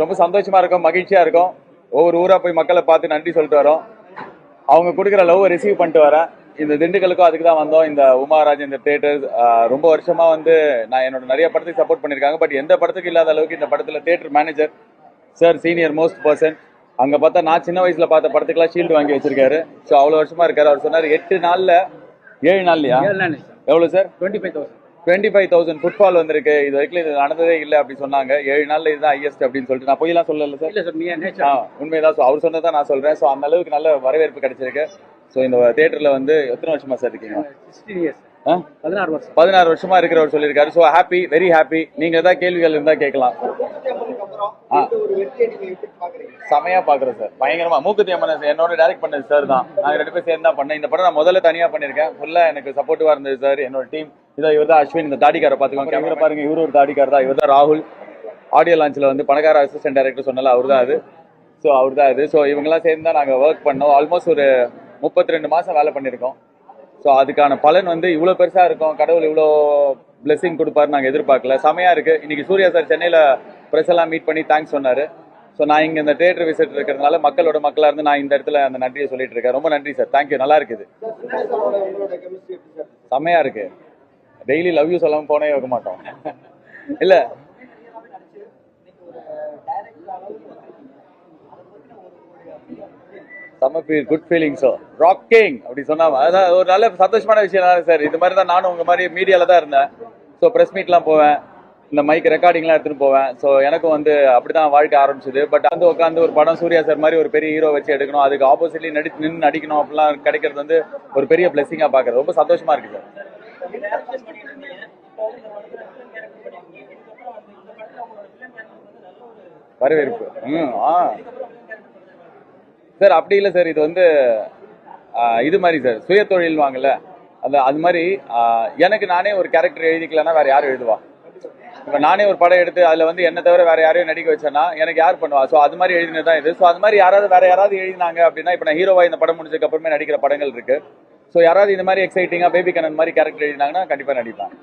ரொம்ப சந்தோஷமா இருக்கும், மகிழ்ச்சியா இருக்கும். ஒவ்வொரு ஊரா போய் மக்களை பார்த்து நன்றி சொல்லிட்டு வரோம். அவங்க கொடுக்குற லவ் ரிசீவ் பண்ணிட்டு வரேன். இந்த திண்டுக்கலுக்கும் அதுக்கு தான் வந்தோம். இந்த உமா ராஜேந்தர் தியேட்டர் ரொம்ப வருஷமா வந்து நான் என்னோட நிறைய படத்துக்கு சப்போர்ட் பண்ணியிருக்காங்க. பட் எந்த படத்துக்கு இல்லாத அளவுக்கு இந்த படத்துல theatre manager sir senior most person. அங்க பார்த்தா நான் சின்ன வயசுல பார்த்த படத்துக்குலாம் ஷீல்டு வாங்கி வச்சிருக்காரு. ஸோ அவ்வளோ வருஷமா இருக்காரு. அவர் சொன்னார் 8 நாள்ல 7 நாள்லையா எவ்வளோ சார்? 25,000 ஃபுட்பால் வந்திருக்கு. இது வரைக்கும் இது நடந்ததே இல்லை அப்படி சொன்னாங்க. 7 நாள்ல இதுதான் ஹையஸ்ட் அப்படின்னு சொல்லிட்டு நான் பொய்யெல்லாம் சொல்லல சார். உண்மைதான். அவர் சொன்னதான் நான் சொல்றேன். ஸோ அந்த அளவுக்கு நல்ல வரவேற்பு கிடைச்சிருக்கு. ஸோ இந்த தியேட்டர்ல வந்து எத்தனை வருஷமா சார் இருக்கீங்க? 16 வருஷமா இருக்கிறவர் சொல்லியிருக்காரு. So happy, very happy. நீங்க ஏதாவது கேள்விகள் இருந்தா கேட்கலாம். செமையா பாக்குறேன் சார், பயங்கரமா. மூக்குத்தி அம்மன் என்னோட டைரக்ட் பண்ணது சார் தான். நாங்க 2 பேரும் சேர்ந்து தான் பண்ணேன். இந்த படம் நான் முதல்ல தனியா பண்ணிருக்கேன். ஃபுல்லா எனக்கு சப்போர்ட்டிவா இருந்தது சார் என்னோட டீம். இதோ இவர் தான் அஸ்வின், இந்த தாடிக்காரை பாத்துக்கோங்க. கேமரா பாருங்க, இவரு ஒரு தாடிக்கார் தான். இவர் தான் ராகுல். ஆடியோ லான்ச்ல வந்து பணக்கார அசிஸ்டன்ட் டைரக்டர் சொன்னால அவர் தான் அது. ஸோ அவர் தான் அது. ஸோ இவங்கெல்லாம் சேர்ந்து தான் நாங்கள் ஒர்க் பண்ணோம். ஆல்மோஸ்ட் ஒரு 32 மாசம் வேலை பண்ணியிருக்கோம். ஸோ அதுக்கான பலன் வந்து இவ்வளோ பெருசா இருக்கும். கடவுள் இவ்வளோ பிளெஸிங் கொடுப்பாரு நாங்கள் எதிர்பார்க்கல. செமையா இருக்கு. இன்னைக்கு சூர்யா சார் சென்னையில ப்ரெஸ் எல்லாம் மீட் பண்ணி தேங்க்ஸ் சொன்னாரு. ஸோ நான் இங்கே இந்த தியேட்டர் விசிட் இருக்கிறதுனால மக்களோட மக்களாக இருந்து நான் இந்த இடத்துல அந்த நன்றியை சொல்லிட்டு இருக்கேன். ரொம்ப நன்றி சார், தேங்க்யூ. நல்லா இருக்குது, செம்மையா இருக்கு. டெய்லி லவ் யூ சொல்லாமல் போனே வைக்க மாட்டோம். இல்ல குட் ஃபீலிங்ஸோ ராக்கிங் அப்படி சொன்னாம அதான் ஒரு நல்ல சந்தோஷமான விஷயம் தான் சார். இது மாதிரி தான் நானும் உங்க மாதிரி மீடியால தான் இருந்தேன். ஸோ ப்ரெஸ் மீட்லாம் போவேன், இந்த மைக் ரெக்கார்டிங்லாம் எடுத்துட்டு போவேன். ஸோ எனக்கும் வந்து அப்படிதான் வாழ்க்கை ஆரம்பிச்சது. பட் வந்து உட்காந்து ஒரு படம் சூர்யா சார் மாதிரி ஒரு பெரிய ஹீரோ வச்சு எடுக்கணும், அதுக்கு ஆப்போசிட்லி நின்று நடிக்கணும் அப்படிலாம் கிடைக்கிறது வந்து ஒரு பெரிய பிளெஸிங்கா பாக்குறது ரொம்ப சந்தோஷமா இருக்கு சார். வரவேற்பு சார் அப்படி இல்லை சார். இது வந்து இது மாதிரி சார், சுய தொழில் வாங்கல அது மாதிரி. எனக்கு நானே ஒரு கேரக்டர் எழுதிக்கலன்னா வேற யாரும் எழுதுவா? இப்போ நானே ஒரு படம் எடுத்து அதில் வந்து என்ன தவிர வேற யாரையும் நடிக்க வச்சேன்னா எனக்கு யார் பண்ணுவா? ஸோ அது மாதிரி எழுதினதான் இது. ஸோ அது மாதிரி வேற யாராவது எழுதினாங்க அப்படின்னா, இப்போ நான் ஹீரோவா இந்த படம் முடிஞ்சதுக்கு அப்புறமே நடிக்கிற படங்கள் இருக்கு. ஸோ யாராவது இந்த மாதிரி எக்ஸைட்டிங்கா பேபி கண்ணன் மாதிரி கேரக்டர் எழுதினாங்கன்னா கண்டிப்பா நடிப்பேன்.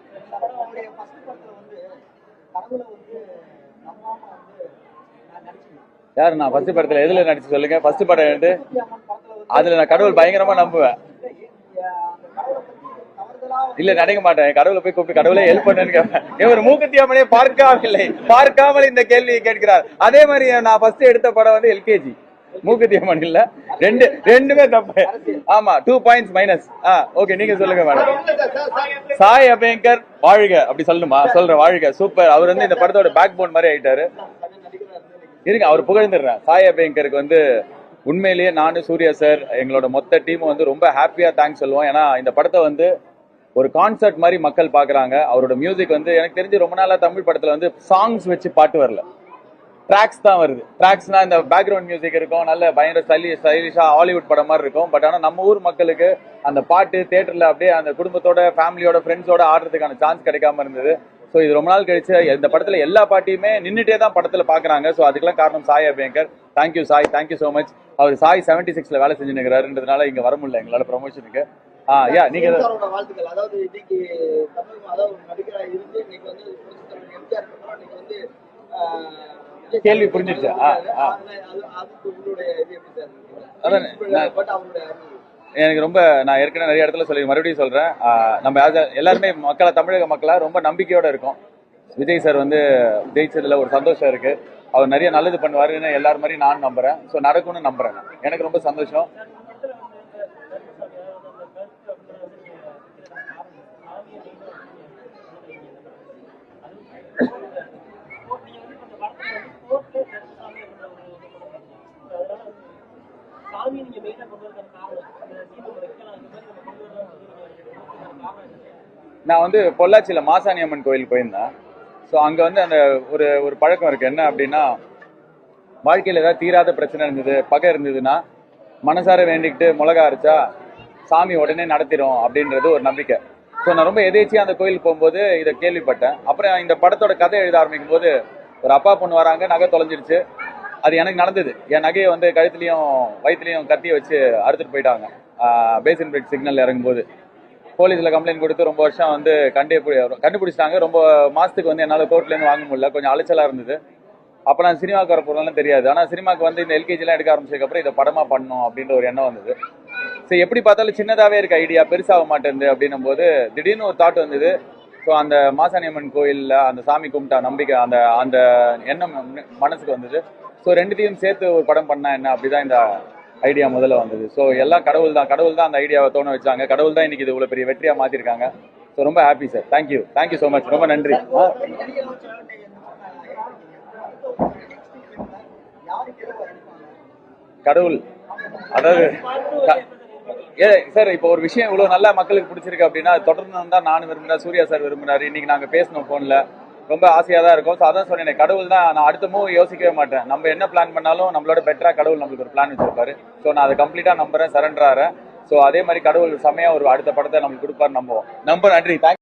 யாரு? நான் ஃபர்ஸ்ட் படத்துல எதுல நடிச்சு சொல்லுங்க? ஃபர்ஸ்ட் படம் எடுத்து அதுல நான் கடவுள் பயங்கரமா நம்புவேன். இல்ல நடிக்க மாட்டேன். கடவுளை போய் கூப்பிட்டு கடவுளை ஹெல்ப் பண்ணுன்னு கேட்பேன். இவர் மூக்குத்தி அம்மனே பார்க்காமல் இந்த கேள்வியை கேட்கிறார். அதே மாதிரி நான் ஃபர்ஸ்ட் எடுத்த படம் வந்து எல்கேஜி, மூக்குத்தி அம்மன் இல்ல. ரெண்டுமே தப்பு. ஆமா, 2 பாயிண்ட்ஸ் மைனஸ். ஓகே, நீங்க சொல்லுங்க மேடம். சாய் அபேங்கர் வாழ்க அப்படி சொல்லணுமா? சொல்றேன், வாழ்க. சூப்பர். அவர் வந்து இந்த படத்தோட பேக் போன் மாதிரி ஆயிட்டாரு. இருங்க, அவர் புகழ்ந்துடுறேன். சாய் அபேங்கருக்கு வந்து உண்மையிலேயே நானு சூர்யா சார் எங்களோட மொத்த டீம் வந்து ரொம்ப ஹாப்பியா தேங்க்ஸ் சொல்லுவோம். ஏன்னா இந்த படத்தை வந்து ஒரு கான்சர்ட் மாதிரி மக்கள் பாக்குறாங்க. அவரோட மியூசிக் வந்து எனக்கு தெரிஞ்சு ரொம்ப நாளா தமிழ் படத்துல வந்து சாங்ஸ் வச்சு பாட்டு வரல, ட்ராக்ஸ் தான் வருது. ட்ராக்ஸ்னா இந்த பேக்ரவுண்ட் மியூசிக் இருக்கும், நல்ல பயங்கர ஸ்டைலிஷா ஹாலிவுட் படம் மாதிரி இருக்கும். பட் ஆனா நம்ம ஊர் மக்களுக்கு அந்த பாட்டு தியேட்டர்ல அப்படியே அந்த குடும்பத்தோட ஃபேமிலியோட ஃப்ரெண்ட்ஸோட ஆடுறதுக்கான சான்ஸ் கிடைக்காம இருந்தது. ஸோ இது ரொம்ப நாள் கழிச்சு இந்த படத்துல எல்லா பாட்டியுமே நின்றுட்டே தான் படத்துல பாக்குறாங்க. ஸோ அதுக்கெல்லாம் காரணம் Sai Abhyankar. Thank you Sai, thank you so much. அவர் சாய் 76ல வேலை செஞ்சு நிற்கிறாருன்றதுனால இங்க வர முடியல எங்களால ப்ரமோஷனுக்கு. நீங்க கேள்வி புரிஞ்சிருச்சு. எனக்கு ரொம்ப, நான் ஏற்கனவே நிறைய இடத்துல சொல்லி மறுபடியும் சொல்றேன், நம்ம எல்லாருமே மக்களா, தமிழக மக்களா ரொம்ப நம்பிக்கையோட இருக்கும். விஜய் சார் வந்து ஜெயிச்சதுல ஒரு சந்தோஷம் இருக்கு. அவர் நிறைய நல்லது பண்ணுவாருன்னு எல்லாரும் மாதிரி நான் நம்புறேன். ஸோ நடக்கும்னு நம்புறேன். எனக்கு ரொம்ப சந்தோஷம். நான் வந்து பொள்ளாச்சியில மாசாணி அம்மன் கோயில் போயிருந்தேன். ஸோ அங்க வந்து அந்த ஒரு பழக்கம் இருக்கு. என்ன அப்படின்னா, வாழ்க்கையில ஏதாவது தீராத பிரச்சனை இருந்தது, பகை இருந்ததுன்னா மனசார வேண்டிக்கிட்டு மிளகா அரைச்சா சாமி உடனே நடத்திடும் அப்படின்றது ஒரு நம்பிக்கை. ஸோ நான் ரொம்ப எதேச்சியா அந்த கோயிலுக்கு போகும்போது இதை கேள்விப்பட்டேன். அப்புறம் இந்த படத்தோட கதை எழுத ஆரம்பிக்கும் போது ஒரு அப்பா பொண்ணு வராங்க, நகை தொலைஞ்சிருச்சு. அது எனக்கு நடந்தது. என் நகையை வந்து கழுத்துலையும் வயிற்றுலையும் கத்தியை வச்சு அறுத்துட்டு போயிட்டாங்க பேசின் பிரிட்ஜ் சிக்னல் இறங்கும்போது. போலீஸ்ல கம்ப்ளைண்ட் கொடுத்து ரொம்ப வருஷம் வந்து கண்டுபிடிச்சிட்டாங்க. ரொம்ப மாசத்துக்கு வந்து என்னால் கோர்ட்லேருந்து வாங்க முடியல, கொஞ்சம் அலைச்சலா இருந்தது. அப்போ நான் சினிமாவுக்கு வர போகிறதுலாம் தெரியாது. ஆனால் சினிமாவுக்கு வந்து இந்த எல்கேஜிலாம் எடுக்க ஆரம்பிச்சதுக்கப்புறம் இதை படமாக பண்ணணும் அப்படின்ற ஒரு எண்ணம் வந்தது. சரி, எப்படி பார்த்தாலும் சின்னதாகவே இருக்க ஐடியா பெருசாக மாட்டேங்குது அப்படின்னும் போது திடீர்னு ஒரு தாட் வந்தது. ஸோ அந்த மாசாணியம்மன் கோயிலில் அந்த சாமி கும்பிட்டா நம்பிக்கை அந்த அந்த எண்ணம் மனசுக்கு வந்தது. ஸோ ரெண்டுத்தையும் சேர்த்து ஒரு படம் பண்ணா என்ன, அப்படிதான் இந்த ஐடியா முதல்ல வந்தது. ஸோ எல்லாம் கடவுள் தான் அந்த ஐடியாவை தோண வச்சாங்க. கடவுள் தான் இன்னைக்கு இது இவ்வளோ பெரிய வெற்றியாக மாற்றிருக்காங்க. ஸோ ரொம்ப happy sir. Thank you so much. ரொம்ப நன்றி. கடவுள் அதாவது சார், இப்போ ஒரு விஷயம் இவ்வளவு நல்லா மக்களுக்கு பிடிச்சிருக்கு அப்படின்னா தொடர்ந்து தான் நானும் விரும்பினா, சூர்யா சார் விரும்பினாரு, இன்னைக்கு நாங்க பேசணும் போன்ல, ரொம்ப ஆசையா தான் இருக்கும். ஸோ அதான் சொன்னேன், கடவுள் தான். நான் அடுத்த மூவ் யோசிக்கவே மாட்டேன். நம்ம என்ன பிளான் பண்ணாலும் நம்மளோட பெட்டரா கடவுள் நம்மளுக்கு ஒரு பிளான் வச்சிருப்பாரு. ஸோ நான் அதை கம்ப்ளீட்டா நம்புறேன், சரண்டர் ஆறேன். ஸோ அதே மாதிரி கடவுள் செமையா ஒரு அடுத்த படத்தை நம்மளுக்கு கொடுப்பாரு நம்புவோம். நன்றி. தேங்க்யூ.